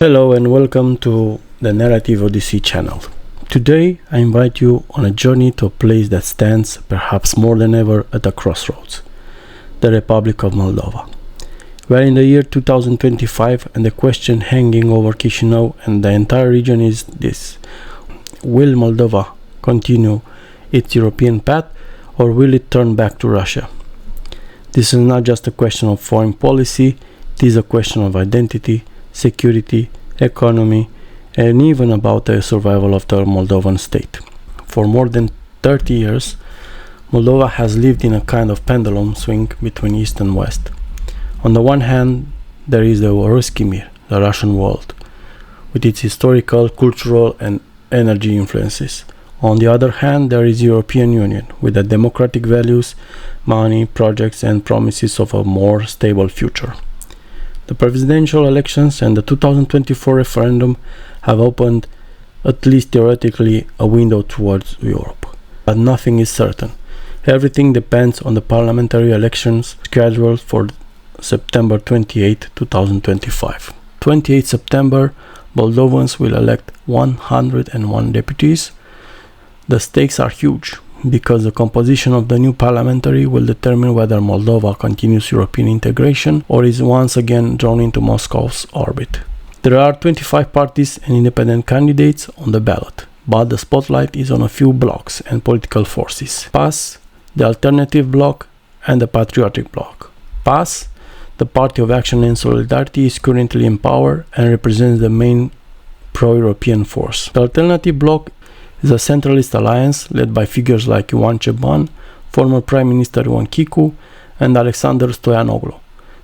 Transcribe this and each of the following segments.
Hello and welcome to the Narrative Odyssey channel. Today I invite you on a journey to a place that stands perhaps more than ever at a crossroads, the Republic of Moldova. We are in the year 2025 and the question hanging over Chișinău and the entire region is this: will Moldova continue its European path or will it turn back to Russia? This is not just a question of foreign policy, it is a question of identity, security, economy, and even about the survival of the Moldovan state. For more than 30 years, Moldova has lived in a kind of pendulum swing between East and West. On the one hand, there is the Ruski Mir, the Russian world, with its historical, cultural, and energy influences. On the other hand, there is European Union, with the democratic values, money, projects, and promises of a more stable future. The presidential elections and the 2024 referendum have opened, at least theoretically, a window towards Europe. But nothing is certain. Everything depends on the parliamentary elections scheduled for September 28, 2025. 28 September, Moldovans will elect 101 deputies. The stakes are huge, because the composition of the new parliamentary will determine whether Moldova continues European integration or is once again drawn into Moscow's orbit. There are 25 parties and independent candidates on the ballot, but the spotlight is on a few blocs and political forces: PAS, the Alternative Bloc, and the Patriotic Bloc. PAS, the Party of Action and Solidarity, is currently in power and represents the main pro-European force. The Alternative Bloc is a centralist alliance led by figures like Ioan Ceban, former Prime Minister Ion Chicu, and Alexander Stoianoglu.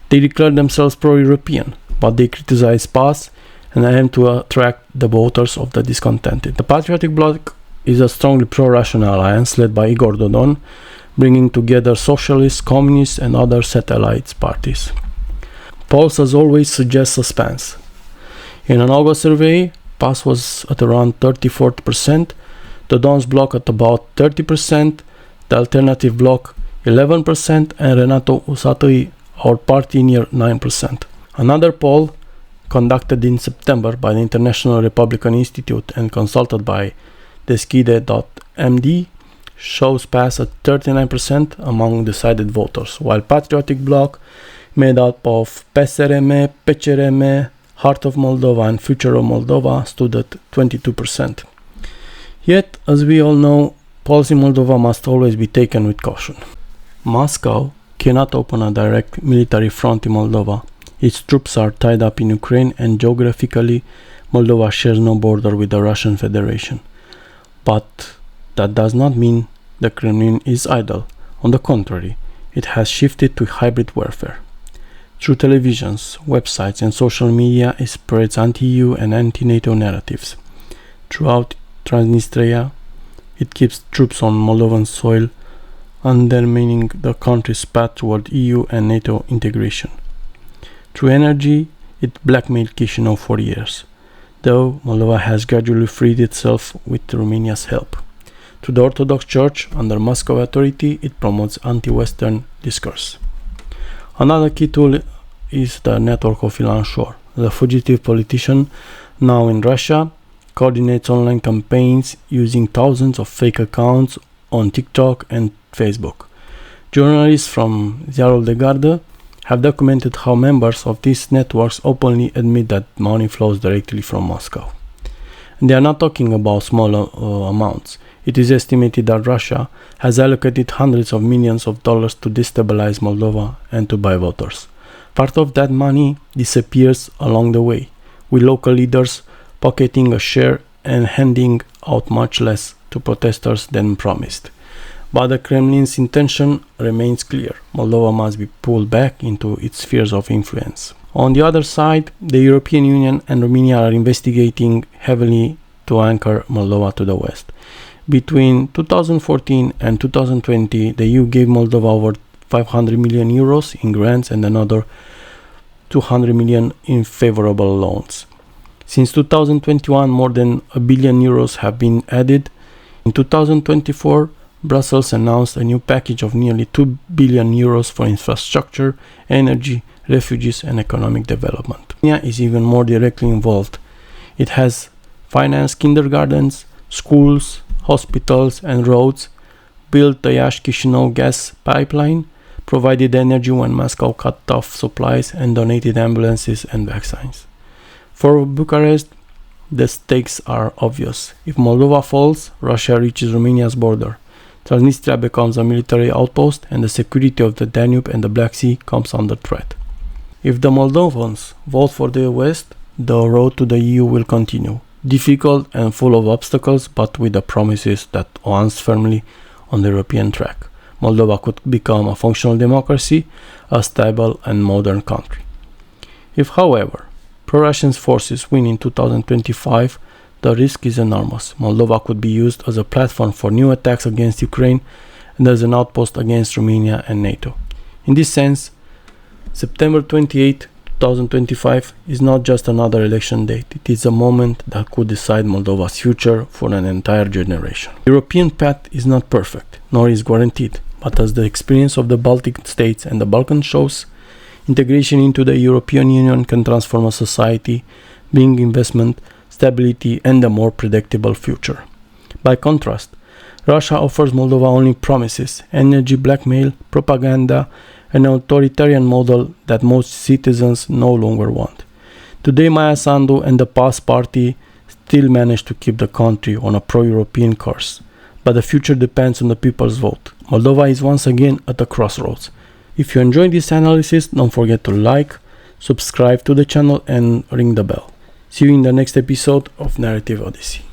They declare themselves pro-European, but they criticize PAS and aim to attract the voters of the discontented. The Patriotic Bloc is a strongly pro-Russian alliance led by Igor Dodon, bringing together socialists, communists, and other satellite parties. Polls, as always, suggest suspense. In an August survey, PAS was at around 30-40%, Dodon's bloc at about 30%, the Alternative Bloc 11%, and Renato Usatăi, our party, near 9%. Another poll, conducted in September by the International Republican Institute and consulted by Deschide.md, shows PAS at 39% among decided voters, while Patriotic Bloc, made up of PSRM, PCRM, Heart of Moldova and Future of Moldova, stood at 22%. Yet, as we all know, polls in Moldova must always be taken with caution. Moscow cannot open a direct military front in Moldova. Its troops are tied up in Ukraine and geographically, Moldova shares no border with the Russian Federation. But that does not mean the Kremlin is idle. On the contrary, it has shifted to hybrid warfare. Through televisions, websites, and social media, it spreads anti-EU and anti-NATO narratives. Throughout Transnistria, it keeps troops on Moldovan soil, undermining the country's path toward EU and NATO integration. Through energy, it blackmailed Chișinău for years, though Moldova has gradually freed itself with Romania's help. Through the Orthodox Church, under Moscow authority, it promotes anti-Western discourse. Another key tool is the network of Ilan Shor. The fugitive politician, now in Russia, coordinates online campaigns using thousands of fake accounts on TikTok and Facebook. Journalists from Ziarul de Gardă have documented how members of these networks openly admit that money flows directly from Moscow. And they are not talking about small amounts. It is estimated that Russia has allocated hundreds of millions of dollars to destabilize Moldova and to buy voters. Part of that money disappears along the way, with local leaders pocketing a share and handing out much less to protesters than promised. But the Kremlin's intention remains clear. Moldova must be pulled back into its spheres of influence. On the other side, the European Union and Romania are investigating heavily to anchor Moldova to the West. Between 2014 and 2020, the EU gave Moldova over 500 million euros in grants and another 200 million in favorable loans. Since 2021, more than €1 billion have been added. In 2024, Brussels announced a new package of nearly €2 billion for infrastructure, energy, refugees, and economic development. Romania is even more directly involved. It has financed kindergartens, schools, hospitals, and roads, built the Iași-Chișinău gas pipeline, provided energy when Moscow cut off supplies, and donated ambulances and vaccines. For Bucharest, the stakes are obvious. If Moldova falls, Russia reaches Romania's border. Transnistria becomes a military outpost, and the security of the Danube and the Black Sea comes under threat. If the Moldovans vote for the West, the road to the EU will continue. Difficult and full of obstacles, but with the promises that once firmly on the European track, Moldova could become a functional democracy, a stable and modern country. If, however, pro-Russian forces win in 2025, the risk is enormous. Moldova could be used as a platform for new attacks against Ukraine and as an outpost against Romania and NATO. In this sense, September 28, 2025 is not just another election date. It is a moment that could decide Moldova's future for an entire generation. The European path is not perfect, nor is guaranteed, but as the experience of the Baltic states and the Balkans shows, integration into the European Union can transform a society, bring investment, stability, and a more predictable future. By contrast, Russia offers Moldova only promises, energy blackmail, propaganda, an authoritarian model that most citizens no longer want. Today, Maia Sandu and the PAS party still manage to keep the country on a pro-European course, but the future depends on the people's vote. Moldova is once again at a crossroads. If you enjoyed this analysis, don't forget to like, subscribe to the channel and ring the bell. See you in the next episode of Narrative Odyssey.